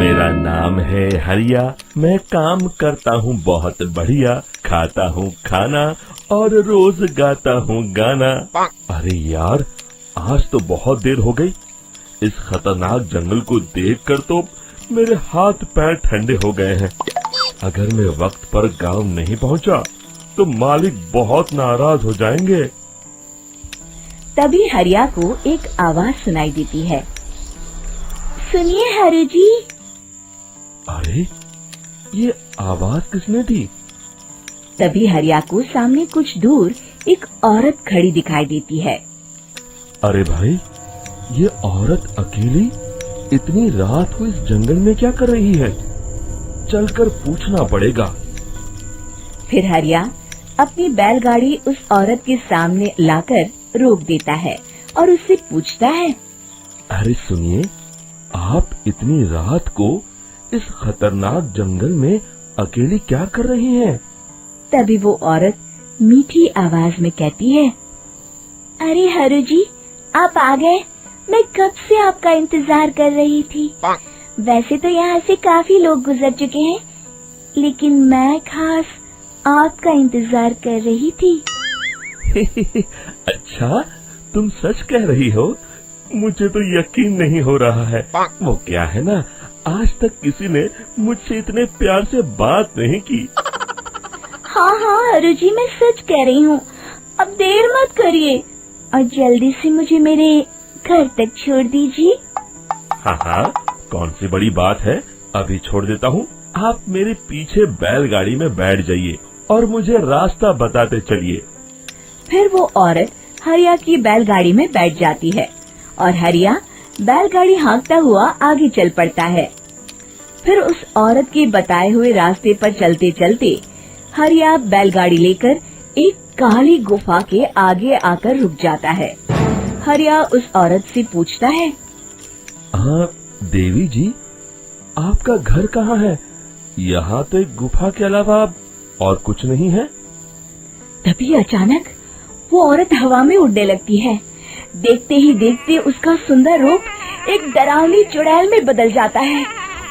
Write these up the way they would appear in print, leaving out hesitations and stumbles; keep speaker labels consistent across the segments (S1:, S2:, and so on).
S1: मेरा नाम है हरिया, मैं काम करता हूँ बहुत बढ़िया, खाता हूँ खाना और रोज गाता हूँ गाना। अरे यार, आज तो बहुत देर हो गई। इस खतरनाक जंगल को देखकर तो मेरे हाथ पैर ठंडे हो गए हैं। अगर मैं वक्त पर गांव नहीं पहुंचा तो मालिक बहुत नाराज हो जाएंगे।
S2: तभी हरिया को एक आवाज सुनाई देती है। सुनिए हरु जी।
S1: अरे, ये आवाज किसने दी?
S2: तभी हरिया को सामने कुछ दूर एक औरत खड़ी दिखाई देती है।
S1: अरे भाई, ये औरत अकेली इतनी रात को इस जंगल में क्या कर रही है? चलकर पूछना पड़ेगा।
S2: फिर हरिया अपनी बैलगाड़ी उस औरत के सामने लाकर रोक देता है और उससे पूछता है।
S1: अरे सुनिए, आप इतनी रात को इस खतरनाक जंगल में अकेली क्या कर रही हैं?
S2: तभी वो औरत मीठी आवाज में कहती है, अरे हरु जी, आप आ गए। मैं कब से आपका इंतजार कर रही थी। वैसे तो यहाँ से काफी लोग गुजर चुके हैं, लेकिन मैं खास आपका इंतजार कर रही थी।
S1: अच्छा, तुम सच कह रही हो? मुझे तो यकीन नहीं हो रहा है। वो क्या है ना, आज तक किसी ने मुझसे इतने प्यार से बात नहीं की।
S2: हाँ हाँ हरु जी, मैं सच कह रही हूँ। अब देर मत करिए और जल्दी से मुझे मेरे घर तक छोड़ दीजिए।
S1: हाँ हाँ, कौन सी बड़ी बात है, अभी छोड़ देता हूँ। आप मेरे पीछे बैलगाड़ी में बैठ जाइए और मुझे रास्ता बताते चलिए।
S2: फिर वो औरत हरिया की बैलगाड़ी में बैठ जाती है और हरिया बैलगाड़ी हाँकता हुआ आगे चल पड़ता है। फिर उस औरत के बताए हुए रास्ते पर चलते चलते हरिया बैलगाड़ी लेकर एक काली गुफा के आगे आकर रुक जाता है। हरिया उस औरत से पूछता है,
S1: हाँ देवी जी, आपका घर कहाँ है? यहाँ तो एक गुफा के अलावा और कुछ नहीं है।
S2: तभी अचानक वो औरत हवा में उड़ने लगती है। देखते ही देखते उसका सुंदर रूप एक डरावनी चुड़ैल में बदल जाता है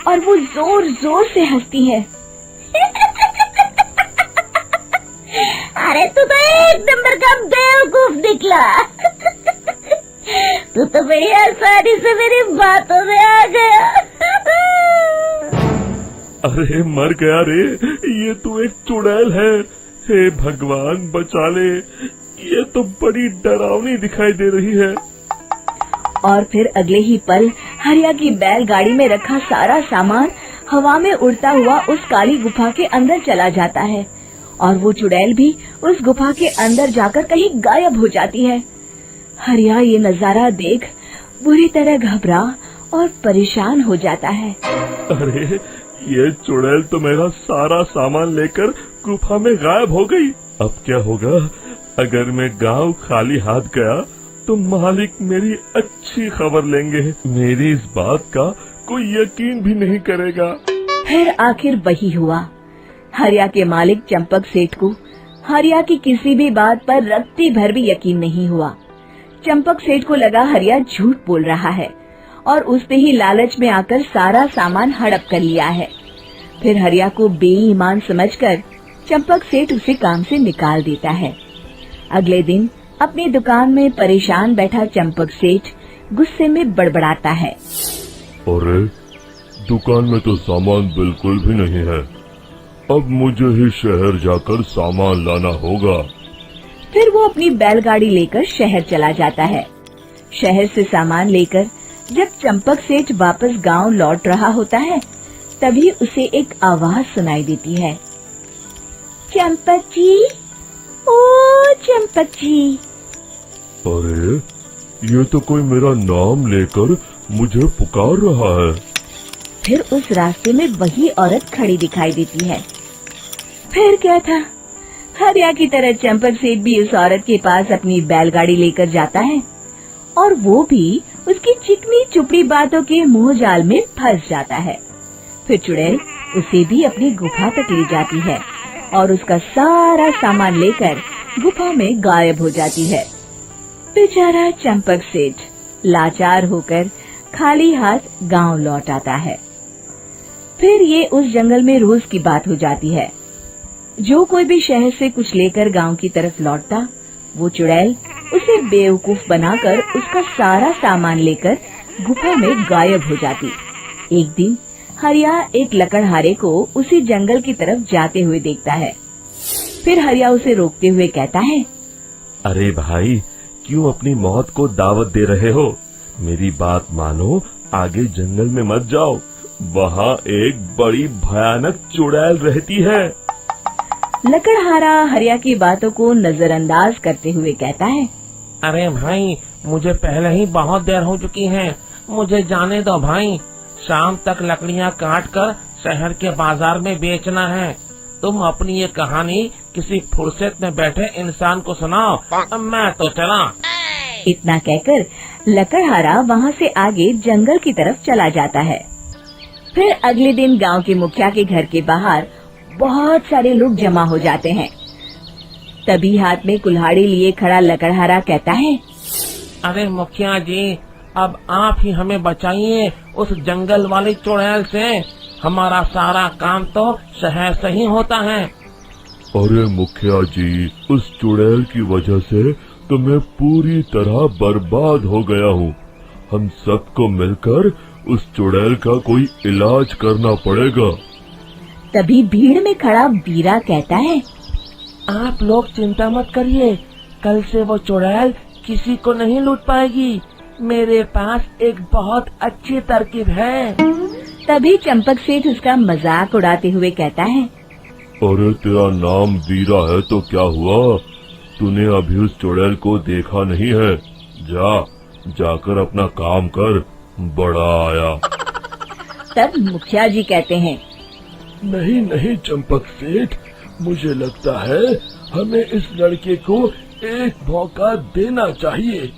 S2: और वो जोर जोर से हंसती है। अरे तू तो एक नंबर का बेवकूफ निकला। तू तो बड़ी आसानी से मेरी बातों में आ गया।
S1: अरे मर गया रे, ये तो एक चुड़ैल है। हे भगवान बचा ले, ये तो बड़ी डरावनी दिखाई दे रही है।
S2: और फिर अगले ही पल हरिया की बैलगाड़ी में रखा सारा सामान हवा में उड़ता हुआ उस काली गुफा के अंदर चला जाता है और वो चुड़ैल भी उस गुफा के अंदर जाकर कहीं गायब हो जाती है। हरिया ये नजारा देख बुरी तरह घबरा और परेशान हो जाता है।
S1: अरे, ये चुड़ैल तो मेरा सारा सामान लेकर गुफा में गायब हो गई। अब क्या होगा? अगर मैं गांव खाली हाथ गया तो मालिक मेरी अच्छी खबर लेंगे। मेरी इस बात का कोई यकीन भी नहीं करेगा।
S2: फिर आखिर वही हुआ। हरिया के मालिक चंपक सेठ को हरिया की किसी भी बात पर रत्ती भर भी यकीन नहीं हुआ। चंपक सेठ को लगा हरिया झूठ बोल रहा है और उसने ही लालच में आकर सारा सामान हड़प कर लिया है। फिर हरिया को बेईमान समझकर चंपक सेठ उसे काम से निकाल देता है। अगले दिन अपनी दुकान में परेशान बैठा चंपक सेठ गुस्से में बड़बड़ाता है।
S1: अरे, दुकान में तो सामान बिल्कुल भी नहीं है। अब मुझे ही शहर जाकर सामान लाना होगा।
S2: फिर वो अपनी बैलगाड़ी लेकर शहर चला जाता है। शहर से सामान लेकर जब चंपक सेठ वापस गांव लौट रहा होता है, तभी उसे एक आवाज सुनाई देती है। चंपक जी, ओ चंपक जी।
S1: अरे, ये तो कोई मेरा नाम लेकर मुझे पुकार रहा है।
S2: फिर उस रास्ते में वही औरत खड़ी दिखाई देती है। फिर क्या था, हरिया की तरह चंपक सेठ भी उस औरत के पास अपनी बैलगाड़ी लेकर जाता है और वो भी उसकी चिकनी चुपड़ी बातों के मुंह जाल में फंस जाता है। फिर चुड़ैल उसे भी अपनी गुफा तक ले जाती है और उसका सारा सामान लेकर गुफा में गायब हो जाती है। बेचारा चंपक सेठ लाचार होकर खाली हाथ गांव लौट आता है। फिर ये उस जंगल में रोज की बात हो जाती है। जो कोई भी शहर से कुछ लेकर गांव की तरफ लौटता, वो चुड़ैल उसे बेवकूफ बनाकर उसका सारा सामान लेकर गुफा में गायब हो जाती। एक दिन हरिया एक लकड़हारे को उसी जंगल की तरफ जाते हुए देखता है। फिर हरिया उसे रोकते हुए कहता है,
S1: अरे भाई, क्यों अपनी मौत को दावत दे रहे हो? मेरी बात मानो, आगे जंगल में मत जाओ, वहाँ एक बड़ी भयानक चुड़ैल रहती है।
S2: लकड़हारा हरिया की बातों को नजरअंदाज करते हुए कहता है,
S3: अरे भाई, मुझे पहले ही बहुत देर हो चुकी है, मुझे जाने दो भाई। शाम तक लकड़ियाँ काट कर शहर के बाजार में बेचना है। तुम अपनी ये कहानी किसी फुर्सत में बैठे इंसान को सुनाओ, मैं तो चला।
S2: इतना कहकर लकड़हारा वहाँ से आगे जंगल की तरफ चला जाता है। फिर अगले दिन गांव के मुखिया के घर के बाहर बहुत सारे लोग जमा हो जाते हैं। तभी हाथ में कुल्हाड़ी लिए खड़ा लकड़हारा कहता है,
S3: अरे मुखिया जी, अब आप ही हमें बचाइए उस जंगल वाली चुड़ैल से। हमारा सारा काम तो शहर से ही होता है।
S1: अरे मुखिया जी, उस चुड़ैल की वजह से तो मैं पूरी तरह बर्बाद हो गया हूँ। हम सबको मिलकर उस चुड़ैल का कोई इलाज करना पड़ेगा।
S2: तभी भीड़ में खड़ा वीरा कहता है,
S3: आप लोग चिंता मत करिए, कल से वो चुड़ैल किसी को नहीं लूट पाएगी। मेरे पास एक बहुत अच्छी तरकीब है।
S2: तभी चंपक सेठ उसका मजाक उड़ाते हुए कहता है,
S1: अरे तेरा नाम वीरा है तो क्या हुआ? तूने अभी उस चुड़ैल को देखा नहीं है? जाकर अपना काम कर, बड़ा आया।
S2: तब मुखिया जी कहते हैं,
S1: नहीं चंपक सेठ, मुझे लगता है हमें इस लड़के को एक मौका देना चाहिए।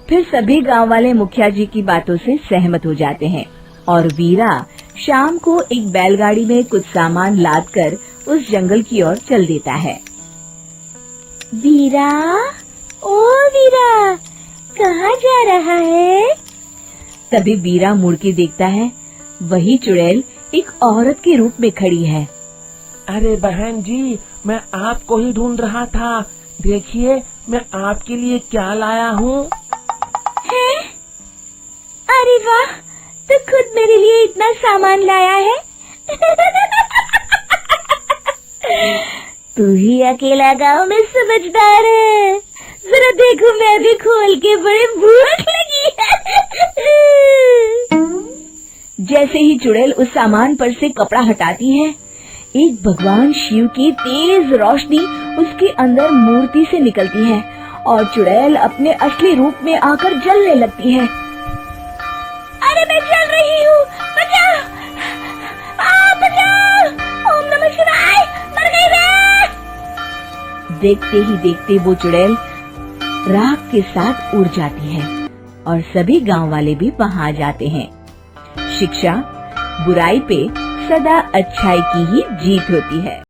S2: फिर सभी गांव वाले मुखिया जी की बातों से सहमत हो जाते हैं और वीरा शाम को एक बैलगाड़ी में कुछ सामान लादकर उस जंगल की ओर चल देता है। वीरा, ओ वीरा, कहाँ जा रहा है? तभी वीरा मुड़ के देखता है, वही चुड़ैल एक औरत के रूप में खड़ी है।
S3: अरे बहन जी, मैं आपको ही ढूंढ रहा था। देखिए, मैं आपके लिए क्या लाया हूँ।
S2: अरे वाह, तो खुद मेरे लिए इतना सामान लाया है। तू ही अकेला गांव में समझदार है। जरा देखो, मैं भी खोल के, बड़े भूख लगी है। जैसे ही चुड़ैल उस सामान पर से कपड़ा हटाती है, एक भगवान शिव की तेज रोशनी उसके अंदर मूर्ति से निकलती है और चुड़ैल अपने असली रूप में आकर जलने लगती है। अरे मैं जल रही हूँ, बचाओ! बचाओ! ओम नमः शिवाय, मर गई मैं! देखते ही देखते वो चुड़ैल राख के साथ उड़ जाती है और सभी गांव वाले भी वहां जाते हैं। शिक्षा बुराई पे सदा अच्छाई की ही जीत होती है।